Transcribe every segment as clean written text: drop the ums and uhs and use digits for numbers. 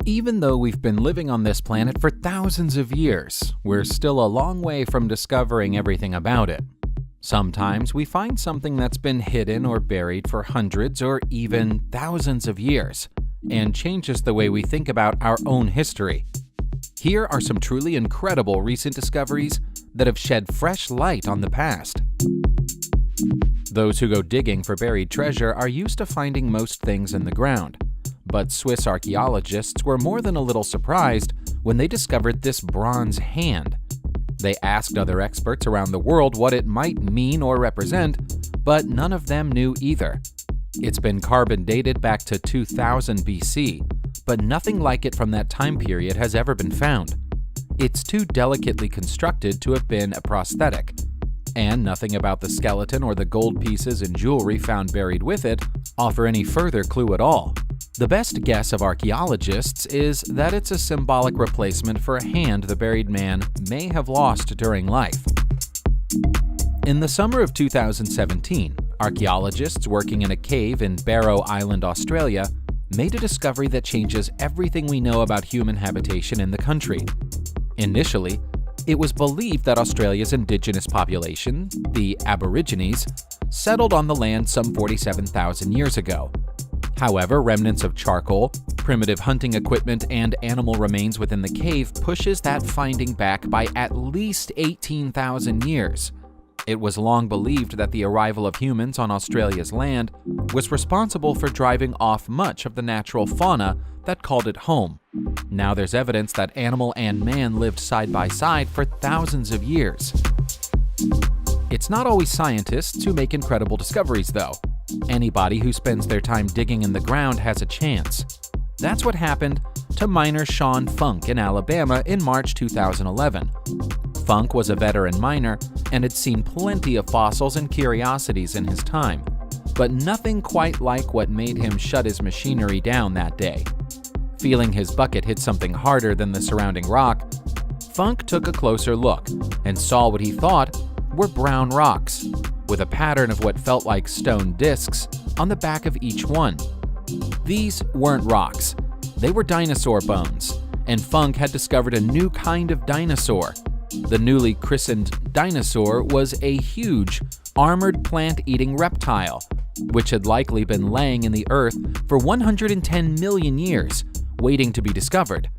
Even though we've been living on this planet for thousands of years, we're still a long way from discovering everything about it. Sometimes we find something that's been hidden or buried for hundreds or even thousands of years, and changes the way we think about our own history. Here are some truly incredible recent discoveries that have shed fresh light on the past. Those who go digging for buried treasure are used to finding most things in the ground. But Swiss archaeologists were more than a little surprised when they discovered this bronze hand. They asked other experts around the world what it might mean or represent, but none of them knew either. It's been carbon dated back to 2000 BC, but nothing like it from that time period has ever been found. It's too delicately constructed to have been a prosthetic, and nothing about the skeleton or the gold pieces and jewelry found buried with it offer any further clue at all. The best guess of archaeologists is that it's a symbolic replacement for a hand the buried man may have lost during life. In the summer of 2017, archaeologists working in a cave in Barrow Island, Australia, made a discovery that changes everything we know about human habitation in the country. Initially, it was believed that Australia's indigenous population, the Aborigines, settled on the land some 47,000 years ago. However, remnants of charcoal, primitive hunting equipment, and animal remains within the cave pushes that finding back by at least 18,000 years. It was long believed that the arrival of humans on Australia's land was responsible for driving off much of the natural fauna that called it home. Now there's evidence that animal and man lived side by side for thousands of years. It's not always scientists who make incredible discoveries, though. Anybody who spends their time digging in the ground has a chance. That's what happened to miner Sean Funk in Alabama in March 2011. Funk was a veteran miner and had seen plenty of fossils and curiosities in his time, but nothing quite like what made him shut his machinery down that day. Feeling his bucket hit something harder than the surrounding rock, Funk took a closer look and saw what he thought were brown rocks, with a pattern of what felt like stone discs on the back of each one. These weren't rocks, they were dinosaur bones, and Funk had discovered a new kind of dinosaur. The newly christened dinosaur was a huge, armored plant-eating reptile, which had likely been laying in the earth for 110 million years, waiting to be discovered.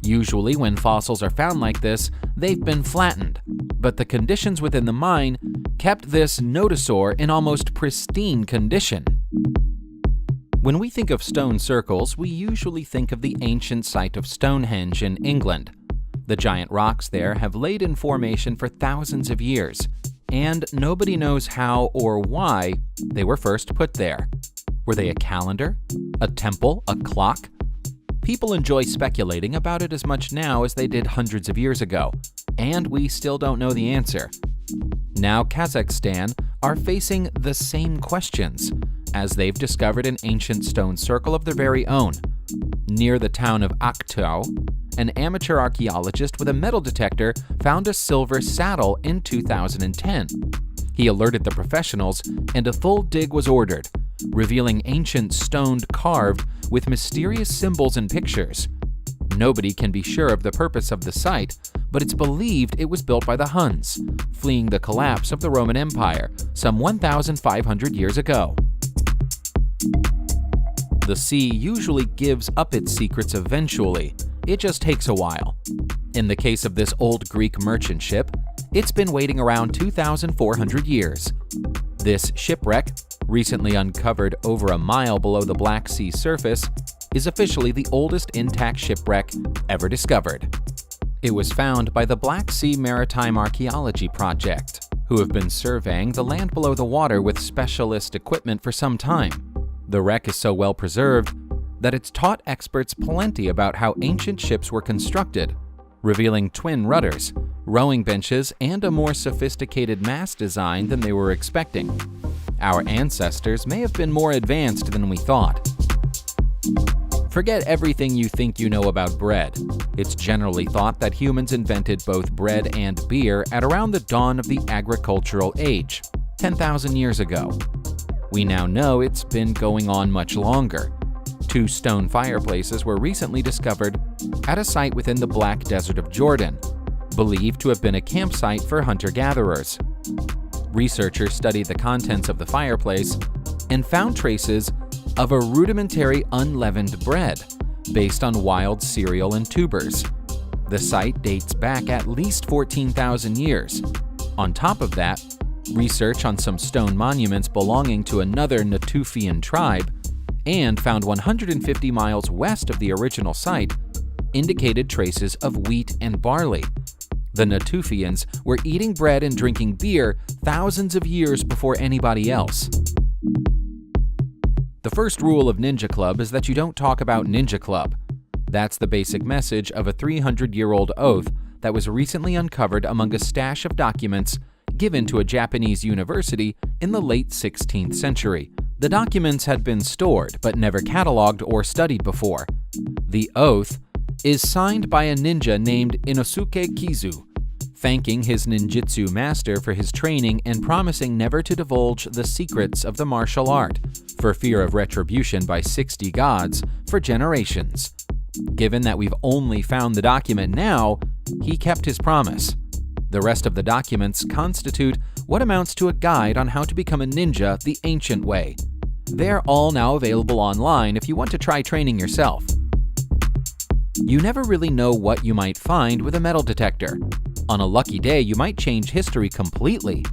Usually when fossils are found like this, they've been flattened, but the conditions within the mine kept this nodosaur in almost pristine condition. When we think of stone circles, we usually think of the ancient site of Stonehenge in England. The giant rocks there have laid in formation for thousands of years, and nobody knows how or why they were first put there. Were they a calendar? A temple? A clock? People enjoy speculating about it as much now as they did hundreds of years ago, and we still don't know the answer. Now Kazakhstan are facing the same questions, as they've discovered an ancient stone circle of their very own. Near the town of Aktau, an amateur archaeologist with a metal detector found a silver saddle in 2010. He alerted the professionals, and a full dig was ordered, revealing ancient stone carved with mysterious symbols and pictures. Nobody can be sure of the purpose of the site, but it's believed it was built by the Huns, fleeing the collapse of the Roman Empire some 1,500 years ago. The sea usually gives up its secrets eventually. It just takes a while. In the case of this old Greek merchant ship, it's been waiting around 2,400 years. This shipwreck, recently uncovered over a mile below the Black Sea surface, is officially the oldest intact shipwreck ever discovered. It was found by the Black Sea Maritime Archaeology Project, who have been surveying the land below the water with specialist equipment for some time. The wreck is so well preserved that it's taught experts plenty about how ancient ships were constructed, revealing twin rudders, rowing benches, and a more sophisticated mast design than they were expecting. Our ancestors may have been more advanced than we thought. Forget everything you think you know about bread. It's generally thought that humans invented both bread and beer at around the dawn of the agricultural age, 10,000 years ago. We now know it's been going on much longer. 2 stone fireplaces were recently discovered at a site within the Black Desert of Jordan, believed to have been a campsite for hunter-gatherers. Researchers studied the contents of the fireplace and found traces of a rudimentary unleavened bread based on wild cereal and tubers. The site dates back at least 14,000 years. On top of that, research on some stone monuments belonging to another Natufian tribe and found 150 miles west of the original site indicated traces of wheat and barley. The Natufians were eating bread and drinking beer thousands of years before anybody else. The first rule of Ninja Club is that you don't talk about Ninja Club. That's the basic message of a 300-year-old oath that was recently uncovered among a stash of documents given to a Japanese university in the late 16th century. The documents had been stored but never cataloged or studied before. The oath is signed by a ninja named Inosuke Kizu, thanking his ninjutsu master for his training and promising never to divulge the secrets of the martial art for fear of retribution by 60 gods for generations. Given that we've only found the document now, he kept his promise. The rest of the documents constitute what amounts to a guide on how to become a ninja the ancient way. They're all now available online if you want to try training yourself. You never really know what you might find with a metal detector. On a lucky day, you might change history completely.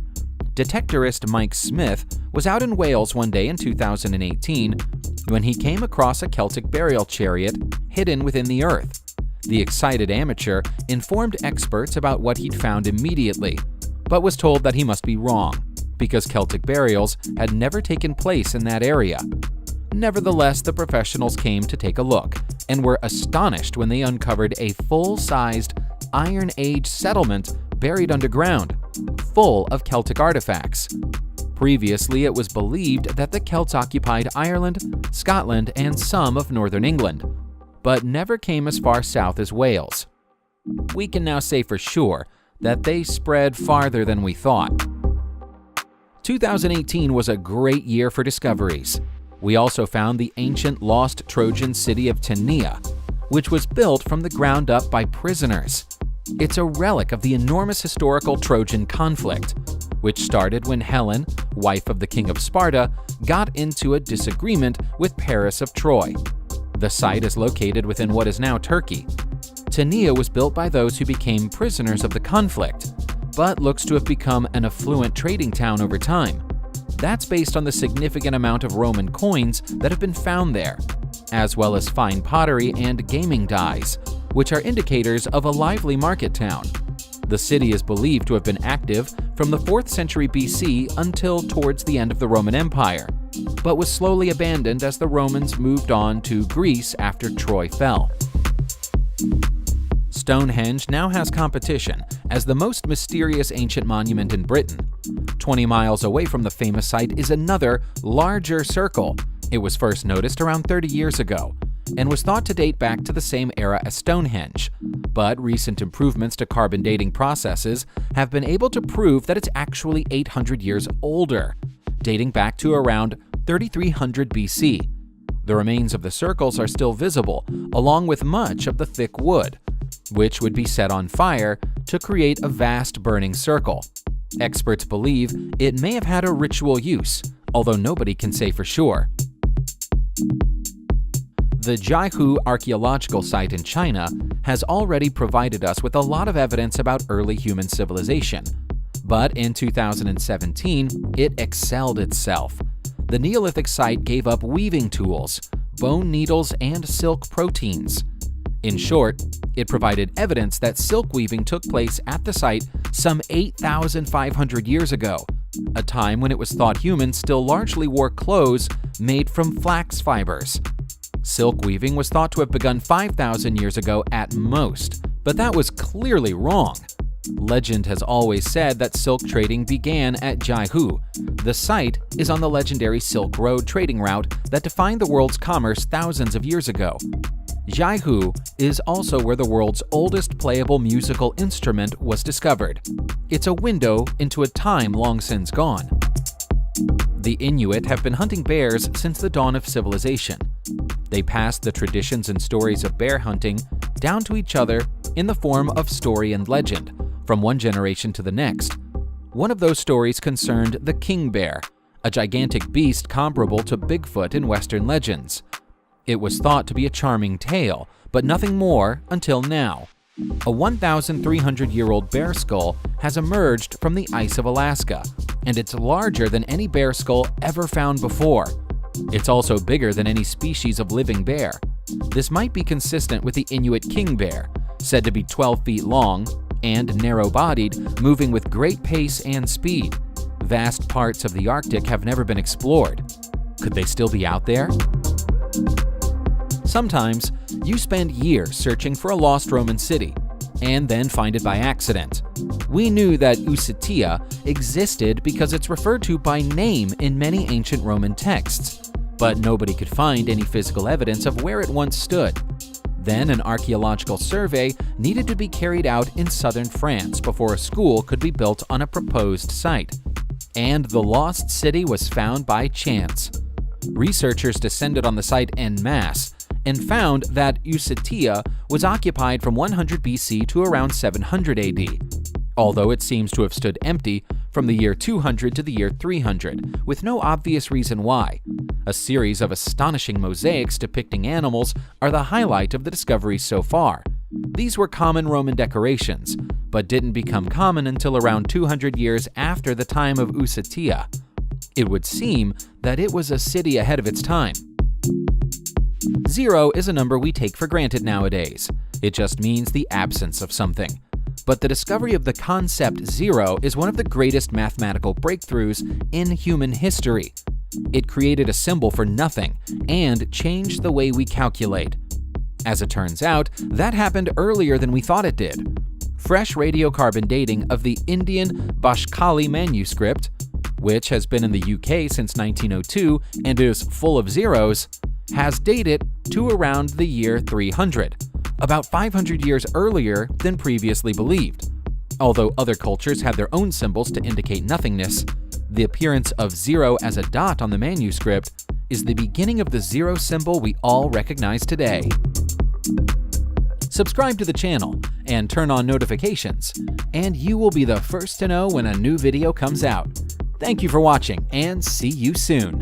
Detectorist Mike Smith was out in Wales one day in 2018 when he came across a Celtic burial chariot hidden within the earth. The excited amateur informed experts about what he'd found immediately, but was told that he must be wrong, because Celtic burials had never taken place in that area. Nevertheless, the professionals came to take a look, and were astonished when they uncovered a full-sized Iron Age settlement buried underground, full of Celtic artifacts. Previously, it was believed that the Celts occupied Ireland, Scotland, and some of northern England, but never came as far south as Wales. We can now say for sure that they spread farther than we thought. 2018 was a great year for discoveries. We also found the ancient lost Trojan city of Tenea, which was built from the ground up by prisoners. It's a relic of the enormous historical Trojan conflict, which started when Helen, wife of the king of Sparta, got into a disagreement with Paris of Troy. The site is located within what is now Turkey. Tenea was built by those who became prisoners of the conflict, but looks to have become an affluent trading town over time. That's based on the significant amount of Roman coins that have been found there, as well as fine pottery and gaming dies, which are indicators of a lively market town. The city is believed to have been active from the 4th century BC until towards the end of the Roman Empire, but was slowly abandoned as the Romans moved on to Greece after Troy fell. Stonehenge now has competition as the most mysterious ancient monument in Britain. 20 miles away from the famous site is another, larger circle. It was first noticed around 30 years ago and was thought to date back to the same era as Stonehenge, but recent improvements to carbon dating processes have been able to prove that it's actually 800 years older, dating back to around 3300 BC. The remains of the circles are still visible, along with much of the thick wood, which would be set on fire to create a vast burning circle. Experts believe it may have had a ritual use, although nobody can say for sure. The Jiahu archaeological site in China has already provided us with a lot of evidence about early human civilization. But in 2017, it excelled itself. The Neolithic site gave up weaving tools, bone needles, and silk proteins. In short, it provided evidence that silk weaving took place at the site some 8,500 years ago, a time when it was thought humans still largely wore clothes made from flax fibers. Silk weaving was thought to have begun 5,000 years ago at most, but that was clearly wrong. Legend has always said that silk trading began at Jiahu. The site is on the legendary Silk Road trading route that defined the world's commerce thousands of years ago. Jiahu is also where the world's oldest playable musical instrument was discovered. It's a window into a time long since gone. The Inuit have been hunting bears since the dawn of civilization. They passed the traditions and stories of bear hunting down to each other in the form of story and legend, from one generation to the next. One of those stories concerned the king bear, a gigantic beast comparable to Bigfoot in Western legends. It was thought to be a charming tale, but nothing more until now. A 1,300-year-old bear skull has emerged from the ice of Alaska, and it's larger than any bear skull ever found before. It's also bigger than any species of living bear. This might be consistent with the Inuit king bear, said to be 12 feet long and narrow-bodied, moving with great pace and speed. Vast parts of the Arctic have never been explored. Could they still be out there? Sometimes, you spend years searching for a lost Roman city, and then find it by accident. We knew that Usitia existed because it's referred to by name in many ancient Roman texts, but nobody could find any physical evidence of where it once stood. Then an archaeological survey needed to be carried out in southern France before a school could be built on a proposed site. And the lost city was found by chance. Researchers descended on the site en masse and found that Usitia was occupied from 100 BC to around 700 AD, although it seems to have stood empty from the year 200 to the year 300, with no obvious reason why. A series of astonishing mosaics depicting animals are the highlight of the discoveries so far. These were common Roman decorations, but didn't become common until around 200 years after the time of Usitia. It would seem that it was a city ahead of its time. 0 is a number we take for granted nowadays. It just means the absence of something. But the discovery of the concept 0 is one of the greatest mathematical breakthroughs in human history. It created a symbol for nothing and changed the way we calculate. As it turns out, that happened earlier than we thought it did. Fresh radiocarbon dating of the Indian Bashkali manuscript, which has been in the UK since 1902 and is full of zeros, has dated to around the year 300, about 500 years earlier than previously believed. Although other cultures have their own symbols to indicate nothingness, the appearance of 0 as a dot on the manuscript is the beginning of the 0 symbol we all recognize today. Subscribe to the channel and turn on notifications, and you will be the first to know when a new video comes out. Thank you for watching, and see you soon!